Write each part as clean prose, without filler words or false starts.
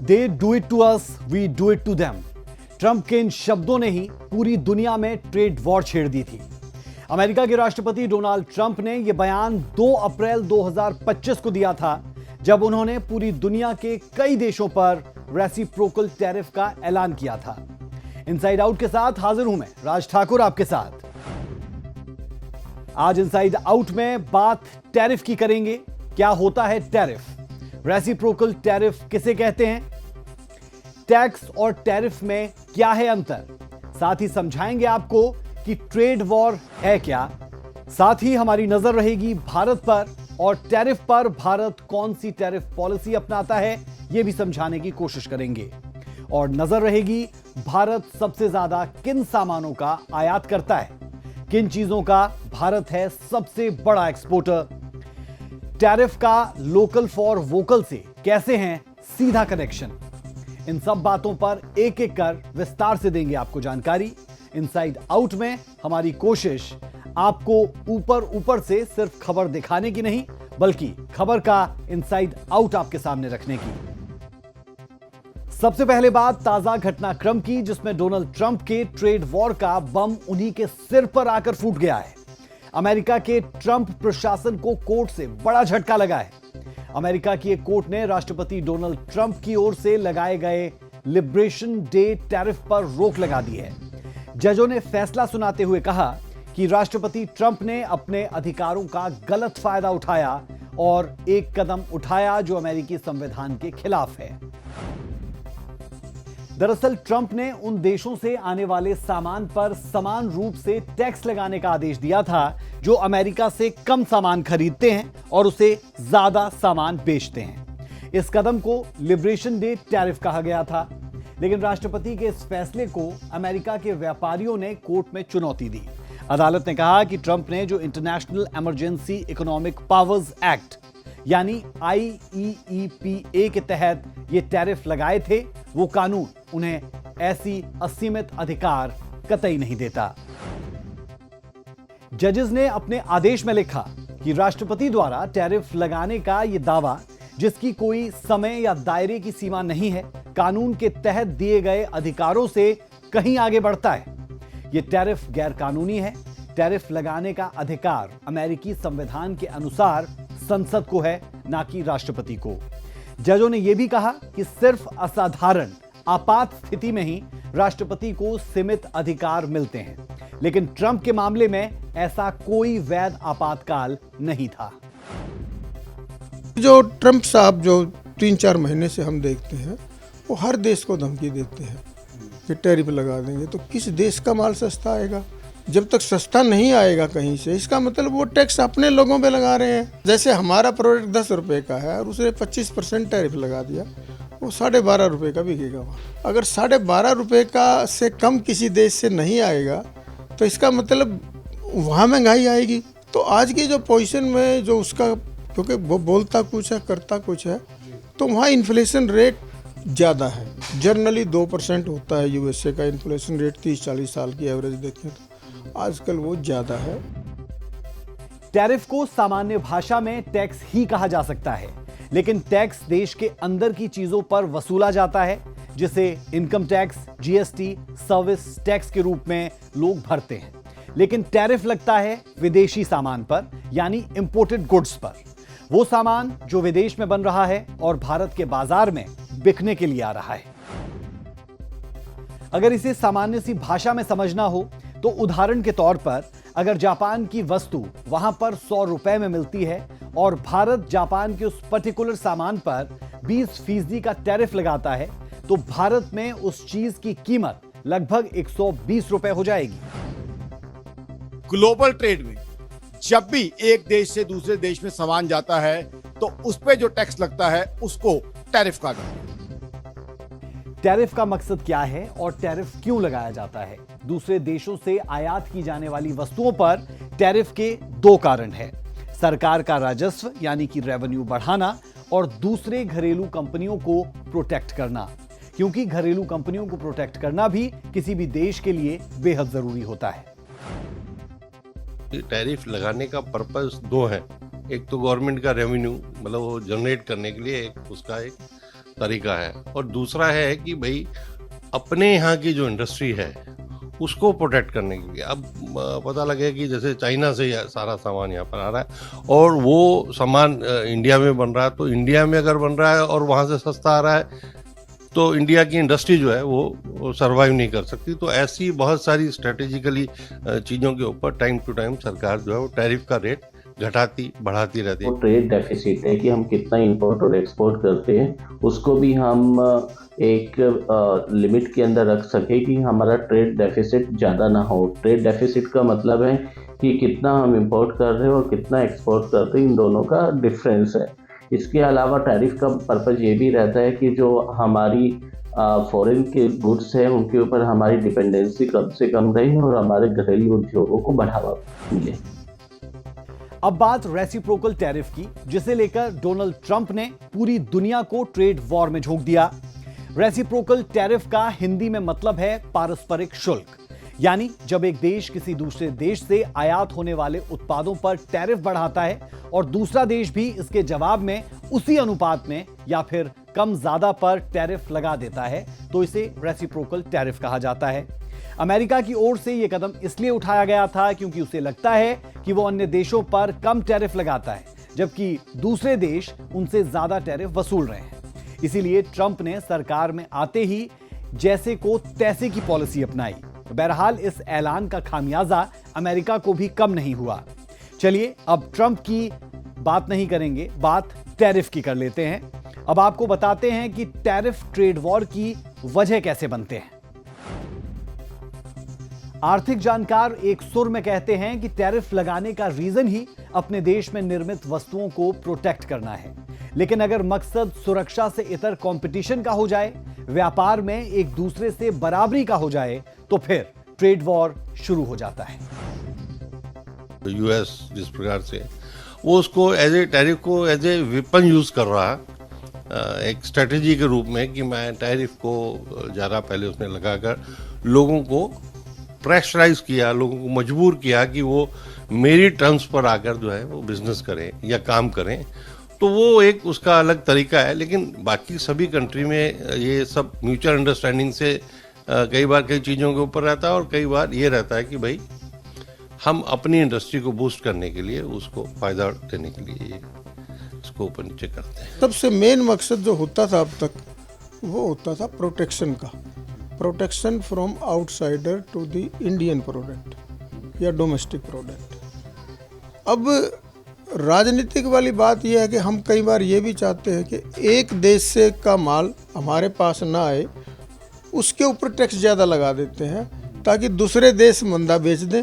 They do it to us, we do it to them. Trump के इन शब्दों ने ही पूरी दुनिया में ट्रेड वॉर छेड़ दी थी। अमेरिका के राष्ट्रपति डोनाल्ड ट्रंप ने यह बयान 2 अप्रैल 2025 को दिया था, जब उन्होंने पूरी दुनिया के कई देशों पर रेसिप्रोकल टैरिफ का ऐलान किया था। इनसाइड आउट के साथ हाजिर हूं मैं, राज ठाकुर, आपके साथ। आज इनसाइड आउट में बात टैरिफ की करेंगे। क्या होता है टैरिफ? रेसिप्रोकल टैरिफ किसे कहते हैं? टैक्स और टैरिफ में क्या है अंतर? साथ ही समझाएंगे आपको कि ट्रेड वॉर है क्या। साथ ही हमारी नजर रहेगी भारत पर और टैरिफ पर भारत कौन सी टैरिफ पॉलिसी अपनाता है, यह भी समझाने की कोशिश करेंगे। और नजर रहेगी भारत सबसे ज्यादा किन सामानों का आयात करता है, किन चीजों का भारत है सबसे बड़ा एक्सपोर्टर। टैरिफ का लोकल फॉर वोकल से कैसे हैं सीधा कनेक्शन। इन सब बातों पर एक एक कर विस्तार से देंगे आपको जानकारी। इनसाइड आउट में हमारी कोशिश आपको ऊपर ऊपर से सिर्फ खबर दिखाने की नहीं, बल्कि खबर का इनसाइड आउट आपके सामने रखने की। सबसे पहले बात ताजा घटनाक्रम की, जिसमें डोनाल्ड ट्रंप के ट्रेड वॉर का बम उन्हीं के सिर पर आकर फूट गया है। अमेरिका के ट्रंप प्रशासन को कोर्ट से बड़ा झटका लगा है। अमेरिका की एक कोर्ट ने राष्ट्रपति डोनाल्ड ट्रंप की ओर से लगाए गए लिबरेशन डे टैरिफ पर रोक लगा दी है। जजों ने फैसला सुनाते हुए कहा कि राष्ट्रपति ट्रंप ने अपने अधिकारों का गलत फायदा उठाया और एक कदम उठाया जो अमेरिकी संविधान के खिलाफ है। दरअसल ट्रंप ने उन देशों से आने वाले सामान पर समान रूप से टैक्स लगाने का आदेश दिया था जो अमेरिका से कम सामान खरीदते हैं और उसे ज्यादा सामान बेचते हैं। इस कदम को लिबरेशन डे टैरिफ कहा गया था, लेकिन राष्ट्रपति के इस फैसले को अमेरिका के व्यापारियों ने कोर्ट में चुनौती दी। अदालत ने कहा कि ट्रंप ने जो international emergency economic powers act यानी IEEPA के तहत ये टैरिफ लगाए थे, वो कानून उन्हें ऐसी असीमित अधिकार कतई नहीं देता। जजेस ने अपने आदेश में लिखा कि राष्ट्रपति द्वारा टैरिफ लगाने का यह दावा, जिसकी कोई समय या दायरे की सीमा नहीं है, कानून के तहत दिए गए अधिकारों से कहीं आगे बढ़ता है। यह टैरिफ गैर कानूनी है। टैरिफ लगाने का अधिकार अमेरिकी संविधान के अनुसार संसद को है, ना कि राष्ट्रपति को। जजों ने यह भी कहा कि सिर्फ असाधारण आपात स्थिति में ही राष्ट्रपति को सीमित अधिकार मिलते हैं, लेकिन ट्रंप के मामले में ऐसा कोई वैध आपातकाल नहीं था। जो ट्रंप साहब जो 3-4 महीने से हम देखते हैं, वो हर देश को धमकी देते हैं कि टैरिफ लगा देंगे, तो किस देश का माल सस्ता आएगा? जब तक सस्ता नहीं आएगा कहीं से, इसका मतलब वो टैक्स अपने लोगों पे लगा रहे हैं। जैसे हमारा प्रोडक्ट 10 रुपए का है और उसने 25% टैरिफ लगा दिया, वो 12.5 रुपए का बिकेगा वहाँ। अगर 12.5 रुपए का से कम किसी देश से नहीं आएगा, तो इसका मतलब वहाँ महंगाई आएगी। तो आज की जो पोजीशन में जो उसका, क्योंकि वो बोलता कुछ है करता कुछ है, तो वहाँ इन्फ्लेशन रेट ज़्यादा है। जनरली 2% होता है USA का इन्फ्लेशन रेट, 30-40 साल की एवरेज देखें तो आजकल वो ज्यादा है। टैरिफ को सामान्य भाषा में टैक्स ही कहा जा सकता है, लेकिन टैक्स देश के अंदर की चीजों पर वसूला जाता है, जिसे income tax, GST, service tax के रूप में लोग भरते हैं। लेकिन टैरिफ लगता है विदेशी सामान पर, यानी इंपोर्टेड गुड्स पर। वो सामान जो विदेश में बन रहा है और भारत के बाजार में बिकने के लिए आ रहा है। अगर इसे सामान्य सी भाषा में समझना हो तो उदाहरण के तौर पर, अगर जापान की वस्तु वहां पर 100 रुपए में मिलती है और भारत जापान के उस पर्टिकुलर सामान पर 20% का टैरिफ लगाता है, तो भारत में उस चीज की कीमत लगभग 120 रुपए हो जाएगी। ग्लोबल ट्रेड में जब भी एक देश से दूसरे देश में सामान जाता है, तो उस पे जो टैक्स लगता है उसको टैरिफ कहा जाता है। टैरिफ का मकसद क्या है और टैरिफ क्यों लगाया जाता है? दूसरे देशों से आयात की जाने वाली वस्तुओं पर टैरिफ के 2 कारण हैं। सरकार का राजस्व यानी कि रेवेन्यू बढ़ाना और दूसरे घरेलू कंपनियों को प्रोटेक्ट करना, क्योंकि घरेलू कंपनियों को प्रोटेक्ट करना भी किसी भी देश के लिए बेहद जरूरी होता है। टैरिफ लगाने का पर्पस 2 है। एक तो गवर्नमेंट का रेवेन्यू, मतलब वो जनरेट करने के लिए, एक उसका एक तरीका है। और दूसरा है कि भाई अपने यहाँ की जो इंडस्ट्री है उसको प्रोटेक्ट करने के लिए। अब पता लगे कि जैसे चाइना से सारा सामान यहाँ पर आ रहा है और वो सामान इंडिया में बन रहा है, तो इंडिया में अगर बन रहा है और वहाँ से सस्ता आ रहा है तो इंडिया की इंडस्ट्री जो है वो सर्वाइव नहीं कर सकती। तो ऐसी बहुत सारी स्ट्रेटेजिकली चीज़ों के ऊपर टाइम टू टाइम सरकार जो है वो टैरिफ का रेट घटाती बढ़ाती रहती है। वो ट्रेड डेफिसिट है कि हम कितना इंपोर्ट और एक्सपोर्ट करते हैं, उसको भी हम एक लिमिट के अंदर रख सके कि हमारा ट्रेड डेफिसिट ज़्यादा ना हो। ट्रेड डेफिसिट का मतलब है कि कितना हम इंपोर्ट कर रहे हैं और कितना एक्सपोर्ट करते हैं, इन दोनों का डिफरेंस है। इसके अलावा टैरिफ का पर्पज़ ये भी रहता है कि जो हमारी फॉरेन के गुड्स हैं उनके ऊपर हमारी डिपेंडेंसी कम से कम रहे और हमारे घरेलू उद्योगों को बढ़ावा मिले। अब बात रेसिप्रोकल टैरिफ की, जिसे लेकर डोनाल्ड ट्रंप ने पूरी दुनिया को ट्रेड वॉर में झोंक दिया। रेसिप्रोकल टैरिफ का हिंदी में मतलब है पारस्परिक शुल्क, यानी जब एक देश किसी दूसरे देश से आयात होने वाले उत्पादों पर टैरिफ बढ़ाता है और दूसरा देश भी इसके जवाब में उसी अनुपात में या फिर कम ज्यादा पर टैरिफ लगा देता है, तो इसे रेसिप्रोकल टैरिफ कहा जाता है। अमेरिका की ओर से यह कदम इसलिए उठाया गया था क्योंकि उसे लगता है कि वो अन्य देशों पर कम टैरिफ लगाता है, जबकि दूसरे देश उनसे ज्यादा टैरिफ वसूल रहे हैं। इसीलिए ट्रंप ने सरकार में आते ही जैसे को तैसे की पॉलिसी अपनाई। बहरहाल इस ऐलान का खामियाजा अमेरिका को भी कम नहीं हुआ। चलिए अब ट्रंप की बात नहीं करेंगे, बात टैरिफ की कर लेते हैं। अब आपको बताते हैं कि टैरिफ ट्रेड वॉर की वजह कैसे बनते हैं। आर्थिक जानकार एक सुर में कहते हैं कि टैरिफ लगाने का रीजन ही अपने देश में निर्मित वस्तुओं को प्रोटेक्ट करना है, लेकिन अगर मकसद सुरक्षा से इतर कंपटीशन का हो जाए, व्यापार में एक दूसरे से बराबरी का हो जाए, तो फिर ट्रेड वॉर शुरू हो जाता है। यूएस जिस प्रकार से वो उसको एज ए टैरिफ को एज ए वेपन यूज कर रहा है, एक स्ट्रेटेजी के रूप में कि मैं टैरिफ को ज़्यादा पहले उसने लगाकर लोगों को प्रेशराइज किया, लोगों को मजबूर किया कि वो मेरी टर्म्स पर आकर जो है वो बिजनेस करें या काम करें। तो वो एक उसका अलग तरीका है, लेकिन बाकी सभी कंट्री में ये सब म्यूचुअल अंडरस्टैंडिंग से कई बार कई चीज़ों के ऊपर रहता है और कई बार ये रहता है कि भाई हम अपनी इंडस्ट्री को बूस्ट करने के लिए, उसको फ़ायदा देने के लिए इसको ऊपर नीचे करते हैं। सबसे मेन मकसद जो होता था अब तक वो होता था प्रोटेक्शन का, protection from outsider to the Indian product या डोमेस्टिक प्रोडक्ट। अब राजनीतिक वाली बात यह है कि हम कई बार ये भी चाहते हैं कि एक देश से का माल हमारे पास ना आए, उसके ऊपर टैक्स ज़्यादा लगा देते हैं ताकि दूसरे देश मंदा बेच दें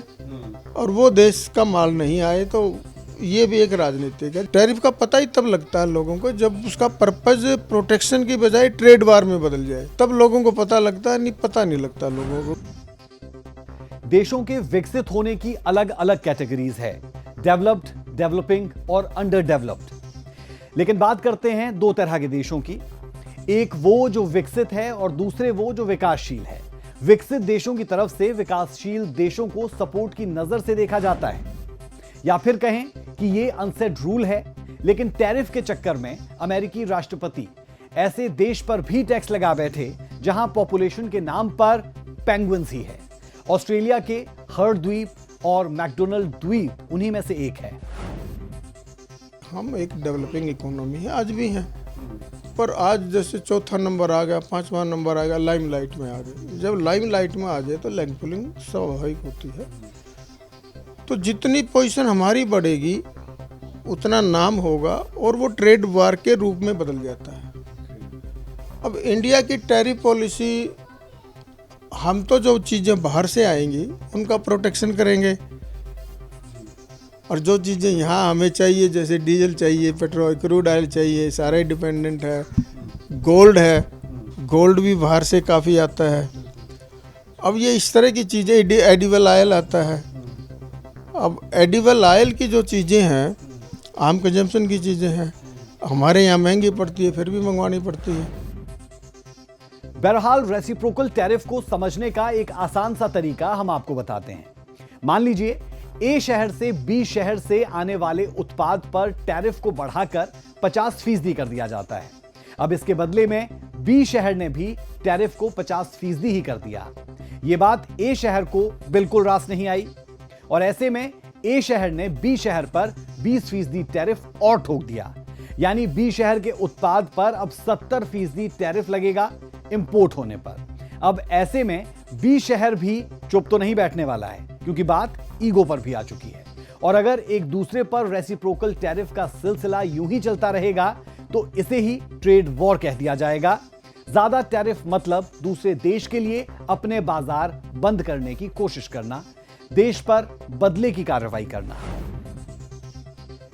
और वो देश का माल नहीं आए। तो ये भी एक राजनीतिक है। टैरिफ का पता ही तब लगता है लोगों को जब उसका पर्पज प्रोटेक्शन की बजाय ट्रेड वार में बदल जाए, तब लोगों को पता लगता है, नहीं पता नहीं लगता लोगों को। देशों के विकसित होने की अलग अलग कैटेगरीज है, डेवलप्ड, डेवलपिंग और अंडर डेवलप्ड। लेकिन बात करते हैं दो तरह के देशों की, एक वो जो विकसित है और दूसरे वो जो विकासशील है। विकसित देशों की तरफ से विकासशील देशों को सपोर्ट की नजर से देखा जाता है, या फिर कहें कि ये अनसेड रूल है। लेकिन टैरिफ के चक्कर में अमेरिकी राष्ट्रपति ऐसे देश पर भी टैक्स लगा बैठे जहां पॉपुलेशन के नाम पर पेंगुइन्स ही है। ऑस्ट्रेलिया के हर्ड द्वीप और मैकडोनल्ड द्वीप उन्हीं में से एक है। हम एक डेवलपिंग इकोनॉमी है, आज भी हैं, पर आज जैसे चौथा नंबर आ गया, पांचवा नंबर आ गया, लाइमलाइट में आ गए। जब लाइमलाइट में आ जाए तो लैंड पुलिंग स्वाभाविक होती है। तो जितनी पोजीशन हमारी बढ़ेगी उतना नाम होगा और वो ट्रेड वार के रूप में बदल जाता है। अब इंडिया की टैरिफ पॉलिसी, हम तो जो चीज़ें बाहर से आएंगी उनका प्रोटेक्शन करेंगे और जो चीज़ें यहाँ हमें चाहिए, जैसे डीजल चाहिए, पेट्रोल, क्रूड ऑयल चाहिए, सारे डिपेंडेंट है। गोल्ड है, गोल्ड भी बाहर से काफ़ी आता है। अब ये इस तरह की चीज़ें, एडिबल ऑयल आता है। अब एडिबल ऑयल की जो चीज़ें हैं, आम कंजम्पशन की चीज़ें हैं, हमारे यहाँ महंगी पड़ती है, फिर भी मंगवानी पड़ती है। बहरहाल रेसिप्रोकल टैरिफ को समझने का एक आसान सा तरीका हम आपको बताते हैं। मान लीजिए ए शहर से बी शहर से आने वाले उत्पाद पर टैरिफ को बढ़ाकर 50% कर दिया जाता है। अब इसके बदले में बी शहर ने भी टैरिफ को 50% ही कर दिया। यह बात ए शहर को बिल्कुल रास नहीं आई और ऐसे में ए शहर ने बी शहर पर 20% टैरिफ और ठोक दिया। यानी बी शहर के उत्पाद पर अब 70% टैरिफ लगेगा इंपोर्ट होने पर। अब ऐसे में बी शहर भी चुप तो नहीं बैठने वाला है, क्योंकि बात ईगो पर भी आ चुकी है। और अगर एक दूसरे पर रेसिप्रोकल टैरिफ का सिलसिला यूं ही चलता रहेगा तो इसे ही ट्रेड वॉर कह दिया जाएगा। ज्यादा टैरिफ मतलब दूसरे देश के लिए अपने बाजार बंद करने की कोशिश करना, देश पर बदले की कार्रवाई करना।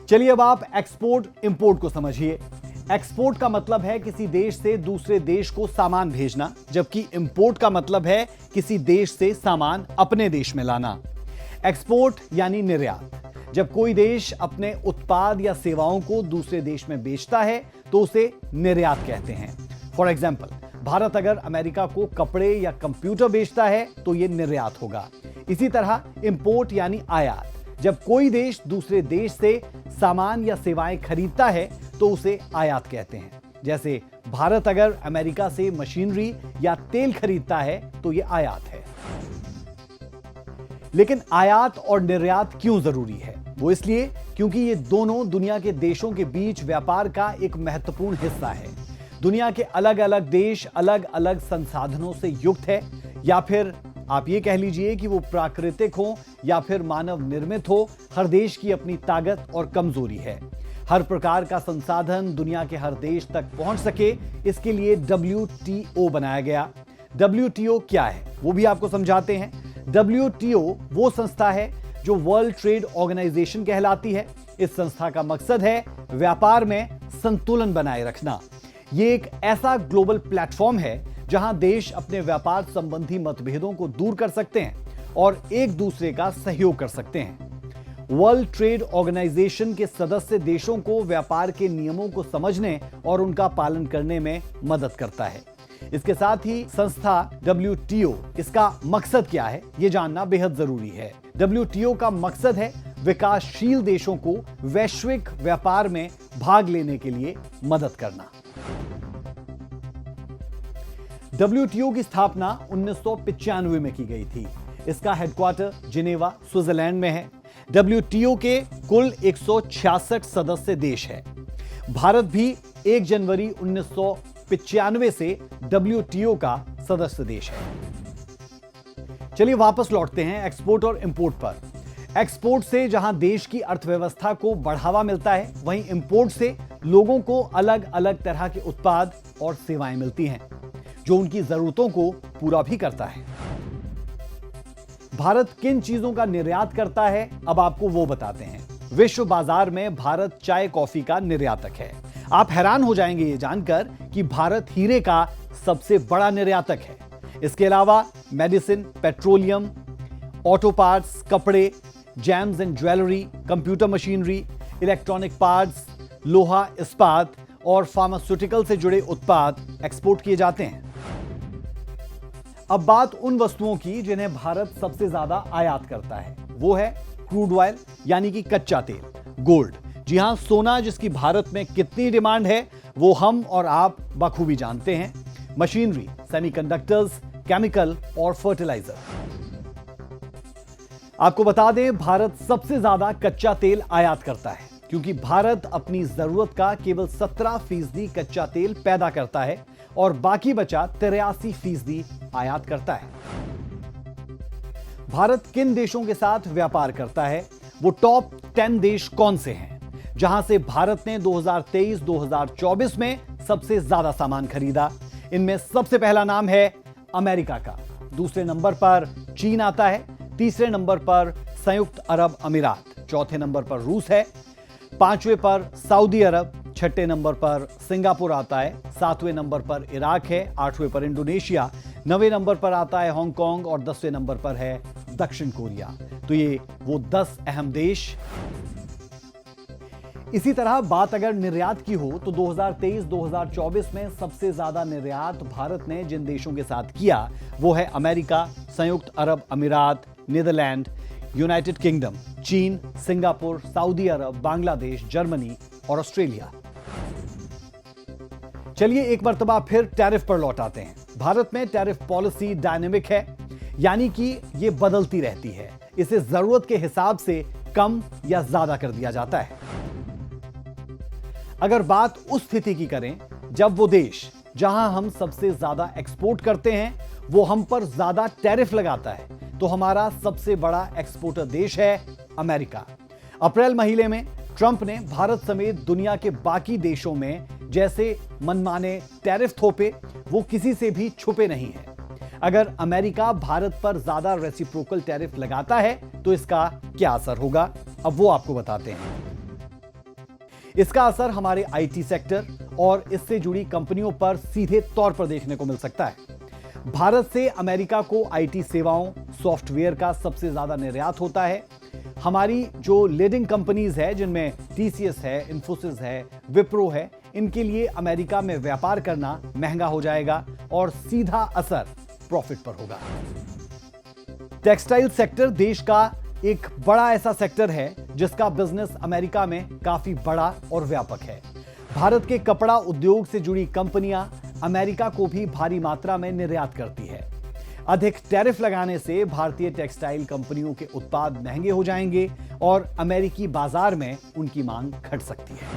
चलिए अब आप एक्सपोर्ट इंपोर्ट को समझिए। एक्सपोर्ट का मतलब है किसी देश से दूसरे देश को सामान भेजना, जबकि इंपोर्ट का मतलब है किसी देश से सामान अपने देश में लाना। एक्सपोर्ट यानी निर्यात। जब कोई देश अपने उत्पाद या सेवाओं को दूसरे देश में बेचता है तो उसे निर्यात कहते हैं। फॉर एग्जाम्पल, भारत अगर अमेरिका को कपड़े या कंप्यूटर बेचता है तो यह निर्यात होगा। इसी तरह इंपोर्ट यानी आयात। जब कोई देश दूसरे देश से सामान या सेवाएं खरीदता है तो उसे आयात कहते हैं। जैसे भारत अगर अमेरिका से मशीनरी या तेल खरीदता है तो यह आयात है। लेकिन आयात और निर्यात क्यों जरूरी है? वो इसलिए क्योंकि ये दोनों दुनिया के देशों के बीच व्यापार का एक महत्वपूर्ण हिस्सा है। दुनिया के अलग अलग देश अलग अलग संसाधनों से युक्त है, या फिर आप ये कह लीजिए कि वो प्राकृतिक हो या फिर मानव निर्मित हो। हर देश की अपनी ताकत और कमजोरी है। हर प्रकार का संसाधन दुनिया के हर देश तक पहुंच सके, इसके लिए WTO बनाया गया। WTO क्या है वो भी आपको समझाते हैं। WTO वो संस्था है जो वर्ल्ड ट्रेड ऑर्गेनाइजेशन कहलाती है। इस संस्था का मकसद है व्यापार में संतुलन बनाए रखना। ये एक ऐसा ग्लोबल प्लेटफॉर्म है जहां देश अपने व्यापार संबंधी मतभेदों को दूर कर सकते हैं और एक दूसरे का सहयोग कर सकते हैं। वर्ल्ड ट्रेड ऑर्गेनाइजेशन के सदस्य देशों को व्यापार के नियमों को समझने और उनका पालन करने में मदद करता है। इसके साथ ही संस्था WTO, इसका मकसद क्या है यह जानना बेहद जरूरी है। WTO का मकसद है विकासशील देशों को वैश्विक व्यापार में भाग लेने के लिए मदद करना। WTO की स्थापना 1995 में की गई थी। इसका हेडक्वार्टर जिनेवा, स्विट्जरलैंड में है। WTO के कुल 166 सदस्य देश है। भारत भी 1 जनवरी 1995 से WTO का सदस्य देश है। चलिए वापस लौटते हैं एक्सपोर्ट और इंपोर्ट पर। एक्सपोर्ट से जहां देश की अर्थव्यवस्था को बढ़ावा मिलता है, वहीं इंपोर्ट से लोगों को अलग अलग तरह के उत्पाद और सेवाएं मिलती हैं जो उनकी जरूरतों को पूरा भी करता है। भारत किन चीजों का निर्यात करता है, अब आपको वो बताते हैं। विश्व बाजार में भारत चाय कॉफी का निर्यातक है। आप हैरान हो जाएंगे ये जानकर कि भारत हीरे का सबसे बड़ा निर्यातक है। इसके अलावा मेडिसिन, पेट्रोलियम, ऑटो पार्ट्स, कपड़े, gems and jewellery, computer machinery, electronic parts, लोहा, इस्पात और फार्मास्यूटिकल से जुड़े उत्पाद एक्सपोर्ट किए जाते हैं। अब बात उन वस्तुओं की जिन्हें भारत सबसे ज्यादा आयात करता है। वो है क्रूड ऑयल यानी कि कच्चा तेल, गोल्ड। जी हां, सोना जिसकी भारत में कितनी डिमांड है वो हम और आप बखूबी जानते हैं। मशीनरी, सेमीकंडक्टर्स, केमिकल और फर्टिलाइजर। आपको बता दें, भारत सबसे ज्यादा कच्चा तेल आयात करता है क्योंकि भारत अपनी जरूरत का केवल 17% कच्चा तेल पैदा करता है और बाकी बचा 83% आयात करता है। भारत किन देशों के साथ व्यापार करता है? वो टॉप 10 देश कौन से हैं जहां से भारत ने 2023-2024 में सबसे ज्यादा सामान खरीदा? इनमें सबसे पहला नाम है अमेरिका का, दूसरे नंबर पर चीन आता है, तीसरे नंबर पर संयुक्त अरब अमीरात, चौथे नंबर पर रूस है, पांचवें पर सऊदी अरब, छठे नंबर पर सिंगापुर आता है, सातवें नंबर पर इराक है, आठवें पर इंडोनेशिया, नवें नंबर पर आता है हांगकांग और 10वें नंबर पर है दक्षिण कोरिया। तो ये वो 10 अहम देश। इसी तरह बात अगर निर्यात की हो तो 2023-2024 में सबसे ज्यादा निर्यात भारत ने जिन देशों के साथ किया वो है अमेरिका, संयुक्त अरब अमीरात, नीदरलैंड, यूनाइटेड किंगडम, चीन, सिंगापुर, सऊदी अरब, बांग्लादेश, जर्मनी और ऑस्ट्रेलिया। चलिए एक मर्तबा फिर टैरिफ पर लौट आते हैं। भारत में टैरिफ पॉलिसी डायनेमिक है, यानी कि ये बदलती रहती है। इसे जरूरत के हिसाब से कम या ज्यादा कर दिया जाता है। अगर बात उस स्थिति की करें जब वो देश जहां हम सबसे ज्यादा एक्सपोर्ट करते हैं वो हम पर ज्यादा टैरिफ लगाता है, तो हमारा सबसे बड़ा एक्सपोर्टर देश है अमेरिका। अप्रैल महीने में ट्रंप ने भारत समेत दुनिया के बाकी देशों में जैसे मनमाने टैरिफ थोपे, वो किसी से भी छुपे नहीं है। अगर अमेरिका भारत पर ज्यादा रेसिप्रोकल टैरिफ लगाता है तो इसका क्या असर होगा, अब वो आपको बताते हैं। इसका असर हमारे आईटी सेक्टर और इससे जुड़ी कंपनियों पर सीधे तौर पर देखने को मिल सकता है। भारत से अमेरिका को आईटी सेवाओं, सॉफ्टवेयर का सबसे ज्यादा निर्यात होता है। हमारी जो लीडिंग कंपनीज है, जिनमें टीसीएस है, इन्फोसिस है, विप्रो है, इनके लिए अमेरिका में व्यापार करना महंगा हो जाएगा और सीधा असर प्रॉफिट पर होगा। टेक्सटाइल सेक्टर देश का एक बड़ा ऐसा सेक्टर है जिसका बिजनेस अमेरिका में काफी बड़ा और व्यापक है। भारत के कपड़ा उद्योग से जुड़ी कंपनियां अमेरिका को भी भारी मात्रा में निर्यात करती है। अधिक टैरिफ लगाने से भारतीय टेक्सटाइल कंपनियों के उत्पाद महंगे हो जाएंगे और अमेरिकी बाजार में उनकी मांग घट सकती है।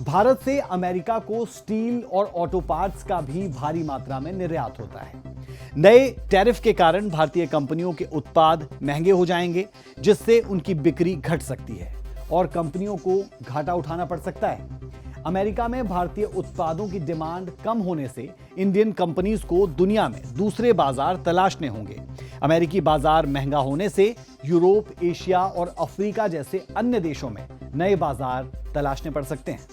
भारत से अमेरिका को स्टील और ऑटो पार्ट्स का भी भारी मात्रा में निर्यात होता है। नए टैरिफ के कारण भारतीय कंपनियों के उत्पाद महंगे हो जाएंगे, जिससे उनकी बिक्री घट सकती है और कंपनियों को घाटा उठाना पड़ सकता है। अमेरिका में भारतीय उत्पादों की डिमांड कम होने से इंडियन कंपनीज को दुनिया में दूसरे बाजार तलाशने होंगे। अमेरिकी बाजार महंगा होने से यूरोप, एशिया और अफ्रीका जैसे अन्य देशों में नए बाजार तलाशने पड़ सकते हैं।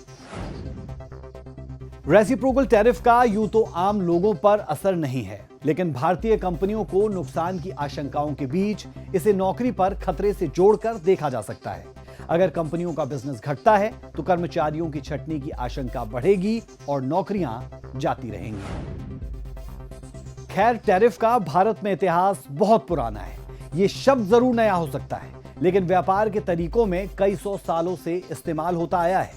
रेसिप्रोकल टैरिफ का यूं तो आम लोगों पर असर नहीं है, लेकिन भारतीय कंपनियों को नुकसान की आशंकाओं के बीच इसे नौकरी पर खतरे से जोड़कर देखा जा सकता है। अगर कंपनियों का बिजनेस घटता है तो कर्मचारियों की छटनी की आशंका बढ़ेगी और नौकरियां जाती रहेंगी। खैर, टैरिफ का भारत में इतिहास बहुत पुराना है। यह शब्द जरूर नया हो सकता है, लेकिन व्यापार के तरीकों में कई सौ सालों से इस्तेमाल होता आया है।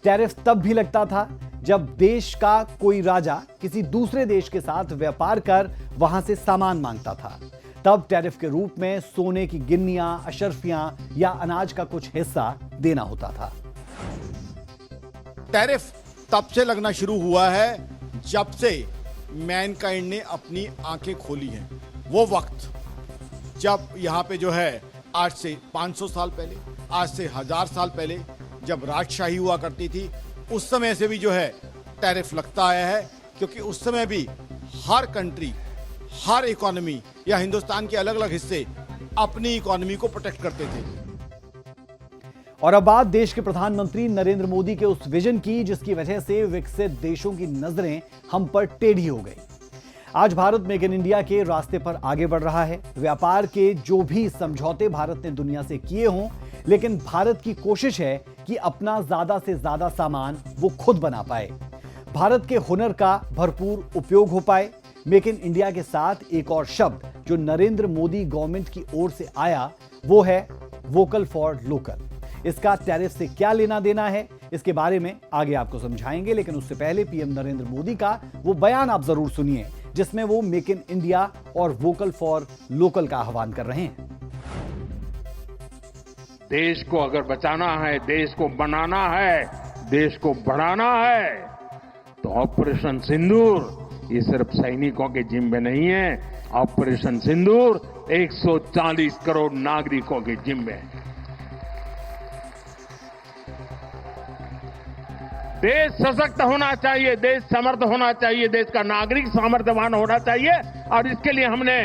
टैरिफ तब भी लगता था जब देश का कोई राजा किसी दूसरे देश के साथ व्यापार कर वहां से सामान मांगता था। तब टैरिफ के रूप में सोने की गिन्नियां, अशर्फियां या अनाज का कुछ हिस्सा देना होता था। टैरिफ तब से लगना शुरू हुआ है जब से मैनकाइंड ने अपनी आंखें खोली हैं। वो वक्त जब यहाँ पे जो है आज से 500 साल पहले, आज से 1000 साल पहले जब राजशाही हुआ करती थी, उस समय से भी जो है टैरिफ लगता आया है, क्योंकि उस समय भी हर कंट्री, हर इकोनॉमी या हिंदुस्तान के अलग अलग हिस्से अपनी इकोनॉमी को प्रोटेक्ट करते थे। और अब बात देश के प्रधानमंत्री नरेंद्र मोदी के उस विजन की जिसकी वजह से विकसित देशों की नजरें हम पर टेढ़ी हो गई। आज भारत मेक इन इंडिया के रास्ते पर आगे बढ़ रहा है। व्यापार के जो भी समझौते भारत ने दुनिया से किए हों, लेकिन भारत की कोशिश है कि अपना ज्यादा से ज्यादा सामान वो खुद बना पाए, भारत के हुनर का भरपूर उपयोग हो पाए। मेक इन इंडिया के साथ एक और शब्द जो नरेंद्र मोदी गवर्नमेंट की ओर से आया वो है वोकल फॉर लोकल। इसका टैरिफ से क्या लेना देना है, इसके बारे में आगे आपको समझाएंगे, लेकिन उससे पहले पीएम नरेंद्र मोदी का वो बयान आप जरूर सुनिए जिसमें वो मेक इन इंडिया और वोकल फॉर लोकल का आह्वान कर रहे हैं। देश को अगर बचाना है, देश को बनाना है, देश को बढ़ाना है, तो ऑपरेशन सिंदूर ये सिर्फ सैनिकों के जिम्मे नहीं है। ऑपरेशन सिंदूर 140 करोड़ नागरिकों के जिम्मे है। देश सशक्त होना चाहिए, देश समर्थ होना चाहिए, देश का नागरिक सामर्थ्यवान होना चाहिए, और इसके लिए हमने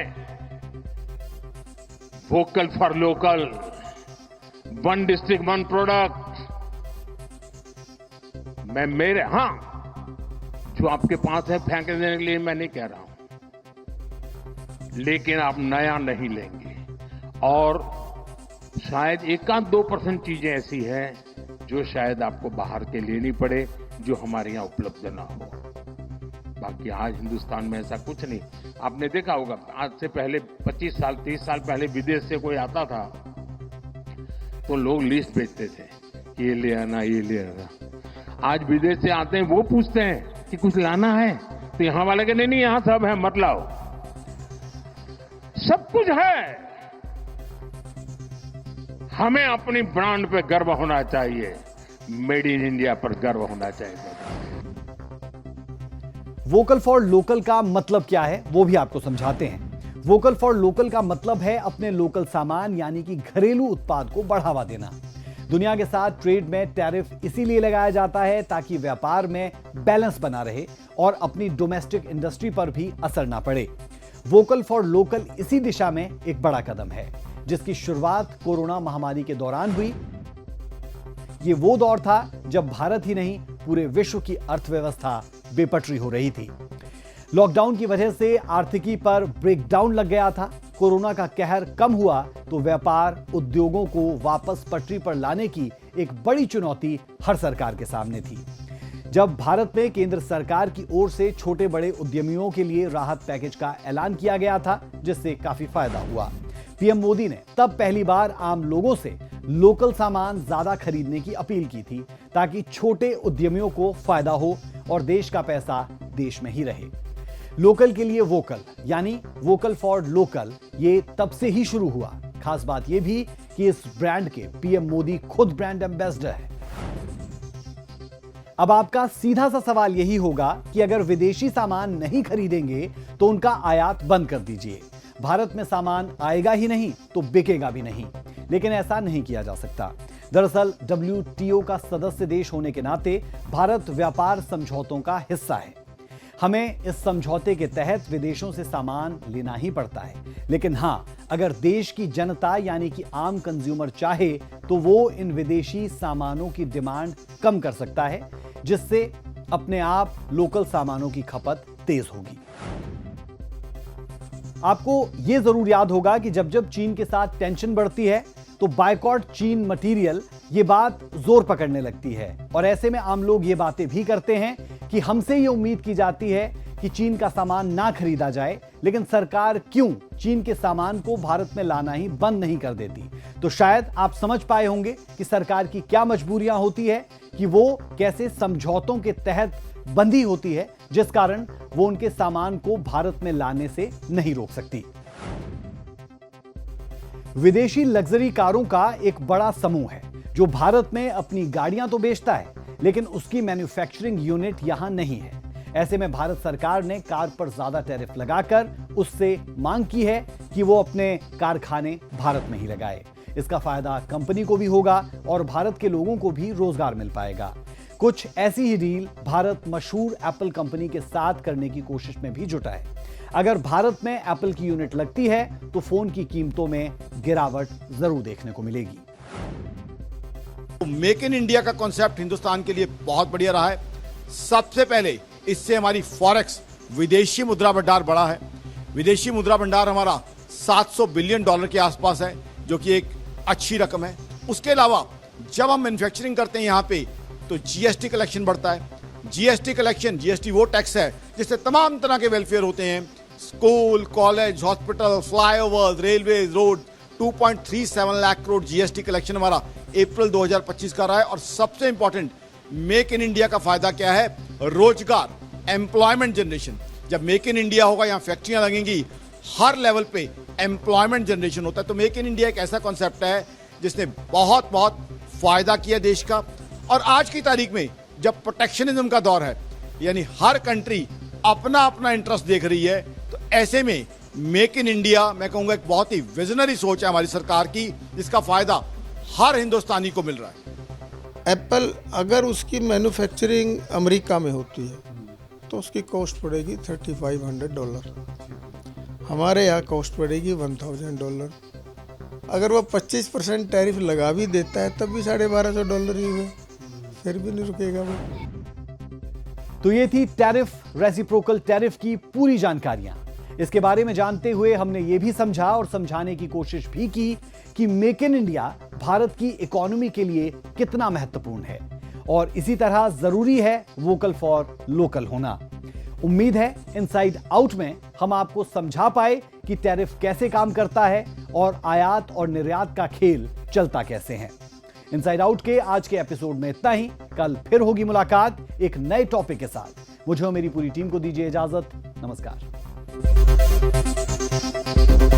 vocal for local, one district one product, मैं मेरे जो आपके पास है फेंक देने के लिए मैं नहीं कह रहा हूं, लेकिन आप नया नहीं लेंगे। और शायद 1-2% चीजें ऐसी हैं जो शायद आपको बाहर के लेनी पड़े, जो हमारे यहां उपलब्ध ना हो। बाकी आज हिंदुस्तान में ऐसा कुछ नहीं। आपने देखा होगा, आज से पहले 25 साल 30 साल पहले विदेश से कोई आता था तो लोग लिस्ट भेजते थे, ये ले आना, ये ले आना। आज विदेश से आते हैं वो पूछते हैं कि कुछ लाना है, तो यहां वाले के नहीं यहां सब है, मत लाओ। सब कुछ है। हमें अपनी ब्रांड पे गर्व होना चाहिए, मेड इन इंडिया पर गर्व होना चाहिए। वोकल फॉर लोकल का मतलब क्या है वो भी आपको समझाते हैं। वोकल फॉर लोकल का मतलब है अपने लोकल सामान यानी कि घरेलू उत्पाद को बढ़ावा देना। दुनिया के साथ ट्रेड में टैरिफ इसीलिए लगाया जाता है ताकि व्यापार में बैलेंस बना रहे और अपनी डोमेस्टिक इंडस्ट्री पर भी असर ना पड़े। वोकल फॉर लोकल इसी दिशा में एक बड़ा कदम है जिसकी शुरुआत कोरोना महामारी के दौरान हुई। ये वो दौर था जब भारत ही नहीं पूरे विश्व की अर्थव्यवस्था बेपटरी हो रही थी। लॉकडाउन की वजह से आर्थिकी पर ब्रेकडाउन लग गया था। कोरोना का कहर कम हुआ तो व्यापार उद्योगों को वापस पटरी पर लाने की एक बड़ी चुनौती हर सरकार के सामने थी। जब भारत में केंद्र सरकार की ओर से छोटे बड़े उद्यमियों के लिए राहत पैकेज का ऐलान किया गया था जिससे काफी फायदा हुआ। पीएम मोदी ने तब पहली बार आम लोगों से लोकल सामान ज्यादा खरीदने की अपील की थी ताकि छोटे उद्यमियों को फायदा हो और देश का पैसा देश में ही रहे। लोकल के लिए वोकल यानी वोकल फॉर लोकल ये तब से ही शुरू हुआ। खास बात यह भी कि इस ब्रांड के पीएम मोदी खुद ब्रांड एम्बेसडर है। अब आपका सीधा सा सवाल यही होगा कि अगर विदेशी सामान नहीं खरीदेंगे तो उनका आयात बंद कर दीजिए। भारत में सामान आएगा ही नहीं तो बिकेगा भी नहीं। लेकिन ऐसा नहीं किया जा सकता। दरअसल WTO का सदस्य देश होने के नाते भारत व्यापार समझौतों का हिस्सा है। हमें इस समझौते के तहत विदेशों से सामान लेना ही पड़ता है। लेकिन हां, अगर देश की जनता यानी कि आम कंज्यूमर चाहे तो वो इन विदेशी सामानों की डिमांड कम कर सकता है जिससे अपने आप लोकल सामानों की खपत तेज होगी। आपको यह जरूर याद होगा कि जब जब चीन के साथ टेंशन बढ़ती है तो बायकॉट चीन मटेरियल ये बात जोर पकड़ने लगती है और ऐसे में आम लोग ये बातें भी करते हैं कि हमसे ये उम्मीद की जाती है कि चीन का सामान ना खरीदा जाए, लेकिन सरकार क्यों चीन के सामान को भारत में लाना ही बंद नहीं कर देती। तो शायद आप समझ पाए होंगे कि सरकार की क्या मजबूरियां होती है कि वो कैसे समझौतों के तहत बंधी होती है जिस कारण वो उनके सामान को भारत में लाने से नहीं रोक सकती। विदेशी लग्जरी कारों का एक बड़ा समूह है जो भारत में अपनी गाड़ियां तो बेचता है लेकिन उसकी मैन्युफैक्चरिंग यूनिट यहां नहीं है। ऐसे में भारत सरकार ने कार पर ज्यादा टैरिफ लगाकर उससे मांग की है कि वो अपने कारखाने भारत में ही लगाए। इसका फायदा कंपनी को भी होगा और भारत के लोगों को भी रोजगार मिल पाएगा। कुछ ऐसी ही डील भारत मशहूर एप्पल कंपनी के साथ करने की कोशिश में भी जुटा है। अगर भारत में एप्पल की यूनिट लगती है तो फोन की कीमतों में गिरावट जरूर देखने को मिलेगी। मेक इन इंडिया का कॉन्सेप्ट हिंदुस्तान के लिए बहुत बढ़िया रहा है। सबसे पहले इससे हमारी फॉरेक्स विदेशी मुद्रा भंडार बढ़ा है। विदेशी मुद्रा भंडार हमारा $700 बिलियन के आसपास है जो कि एक अच्छी रकम है। उसके अलावा जब हम मैन्युफैक्चरिंग करते हैं यहाँ पे तो जीएसटी कलेक्शन बढ़ता है। जीएसटी वो टैक्स है जिससे तमाम तरह के वेलफेयर होते हैं, school, college, hospital, flyovers, railway, road. 2.37 lakh crore GST collection हमारा अप्रैल 2025 का रहा है। और सबसे इंपॉर्टेंट, मेक इन इंडिया का फायदा क्या है? रोजगार, एम्प्लॉयमेंट जनरेशन। जब मेक इन इंडिया होगा, यहाँ फैक्ट्रियां लगेंगी, हर लेवल पे एम्प्लॉयमेंट जनरेशन होता है। तो मेक इन इंडिया एक ऐसा कॉन्सेप्ट है जिसने बहुत बहुत फायदा किया देश का। और आज की तारीख में जब प्रोटेक्शनिज्म का दौर है, यानी हर कंट्री अपना अपना इंटरेस्ट देख रही है, तो ऐसे में मेक इन इंडिया मैं कहूंगा एक बहुत ही विजनरी सोच है हमारी सरकार की, जिसका फायदा हर हिंदुस्तानी को मिल रहा है। एप्पल अगर उसकी मैन्युफैक्चरिंग अमेरिका में होती है तो उसकी कॉस्ट पड़ेगी $3,500। हमारे यहाँ कॉस्ट पड़ेगी $1,000। अगर वो 25% टैरिफ लगा भी देता है तब भी $1,250 ही हुए, फिर भी नहीं रुकेगा वो। तो ये थी टैरिफ, रेसिप्रोकल टैरिफ की पूरी जानकारियां। इसके बारे में जानते हुए हमने ये भी समझा और समझाने की कोशिश भी की कि मेक इन इंडिया भारत की इकोनॉमी के लिए कितना महत्वपूर्ण है और इसी तरह जरूरी है वोकल फॉर लोकल होना। उम्मीद है इनसाइड आउट में हम आपको समझा पाए कि टैरिफ कैसे काम करता है और आयात और निर्यात का खेल चलता कैसे है। इनसाइड आउट के आज के एपिसोड में इतना ही। कल फिर होगी मुलाकात एक नए टॉपिक के साथ। मुझे और मेरी पूरी टीम को दीजिए इजाजत। नमस्कार।